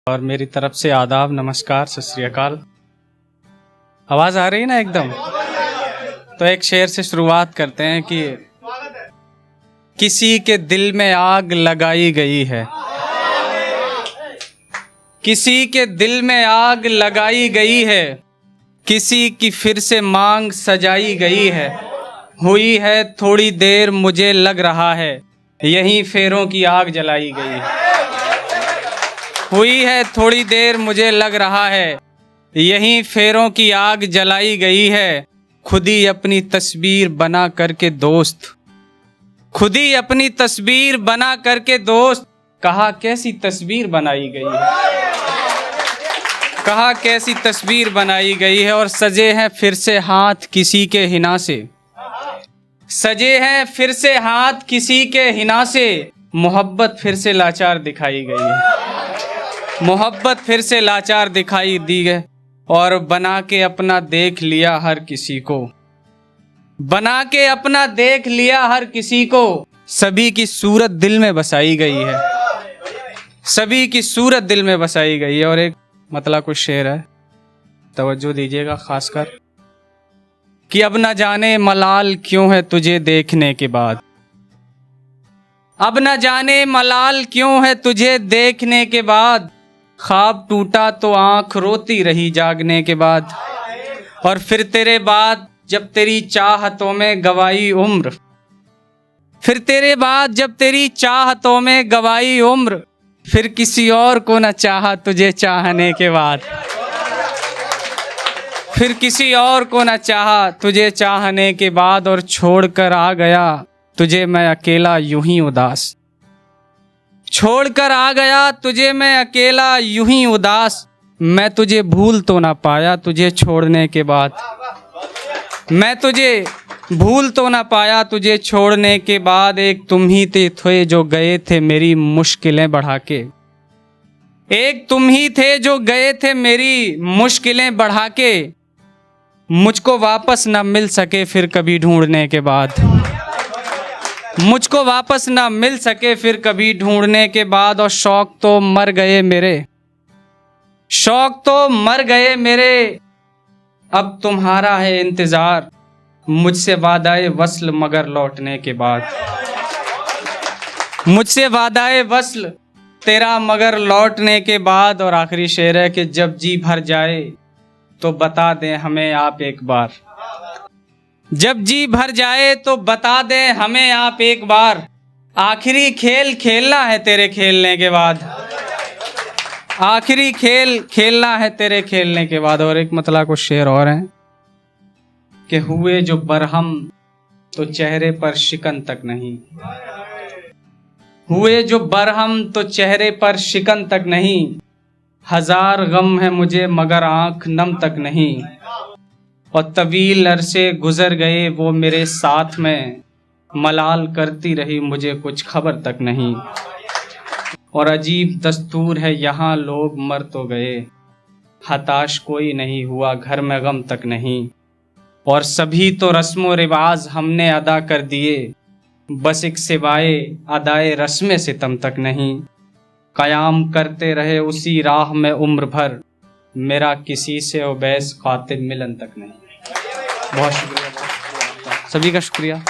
और मेरी तरफ से आदाब, नमस्कार, सत श्री अकाल। आवाज़ आ रही है ना एकदम? तो एक शेर से शुरुआत करते हैं कि किसी के दिल में आग लगाई गई है, किसी के दिल में आग लगाई गई है, किसी की फिर से मांग सजाई गई है। हुई है थोड़ी देर मुझे लग रहा है, यहीं फेरों की आग जलाई गई है। हुई है थोड़ी देर मुझे लग रहा है, यहीं फेरों की आग जलाई गई है। खुद ही अपनी तस्वीर बना करके दोस्त, खुद ही अपनी तस्वीर बना करके दोस्त, कहा कैसी तस्वीर बनाई गई है, कहा कैसी तस्वीर बनाई गई है। और सजे हैं फिर से हाथ किसी के हिना से, सजे हैं फिर से हाथ किसी के हिना से। मोहब्बत फिर से लाचार दिखाई गई है, मोहब्बत फिर से लाचार दिखाई दी है। और बना के अपना देख लिया हर किसी को, बना के अपना देख लिया हर किसी को। सभी की सूरत दिल में बसाई गई है, सभी की सूरत दिल में बसाई गई है। और एक मतलब कुछ शेर है, तवज्जो दीजिएगा खासकर, कि अब न जाने मलाल क्यों है तुझे देखने के बाद, अब न जाने मलाल क्यों है तुझे देखने के बाद। ख्वाब टूटा तो आंख रोती रही जागने के बाद। और फिर तेरे बाद जब तेरी चाहतों में गवाई उम्र, फिर तेरे बाद जब तेरी चाहतों में गवाई उम्र, फिर किसी और को न चाहा तुझे चाहने के बाद, फिर किसी और को न चाहा तुझे चाहने के बाद। और छोड़कर आ गया तुझे मैं अकेला यूं ही उदास, छोड़कर आ गया तुझे मैं अकेला यूं ही उदास। मैं तुझे भूल तो ना पाया तुझे छोड़ने के बाद, मैं तुझे भूल तो ना पाया तुझे छोड़ने के बाद। एक तुम ही थे जो गए थे मेरी मुश्किलें बढ़ा के, एक तुम ही थे जो गए थे मेरी मुश्किलें बढ़ा के। मुझको वापस ना मिल सके फिर कभी ढूंढने के बाद, मुझको वापस ना मिल सके फिर कभी ढूंढने के बाद। और शौक तो मर गए मेरे, शौक तो मर गए मेरे, अब तुम्हारा है इंतजार, मुझसे वादाए वस्ल मगर लौटने के बाद, मुझसे वादाए वस्ल तेरा मगर लौटने के बाद। और आखिरी शेर है कि जब जी भर जाए तो बता दें हमें आप एक बार, जब जी भर जाए तो बता दें हमें आप एक बार। आखिरी खेल खेलना है तेरे खेलने के बाद, आखिरी खेल खेलना है तेरे खेलने के बाद। और एक मतलब कुछ शेर और हैं कि हुए जो बरहम तो चेहरे पर शिकन तक नहीं, हुए जो बरहम तो चेहरे पर शिकन तक नहीं। हजार गम है मुझे मगर आंख नम तक नहीं। और तवील अरसे गुजर गए वो मेरे साथ में, मलाल करती रही मुझे कुछ खबर तक नहीं। और अजीब दस्तूर है यहाँ लोग मर तो गए, हताश कोई नहीं हुआ घर में गम तक नहीं। और सभी तो रस्मो रिवाज हमने अदा कर दिए, बस एक सिवाए अदाए रस्म सितम तक नहीं। कयाम करते रहे उसी राह में उम्र भर, मेरा किसी से उबैस खातिर मिलन तक नहीं। बहुत शुक्रिया, सभी का शुक्रिया।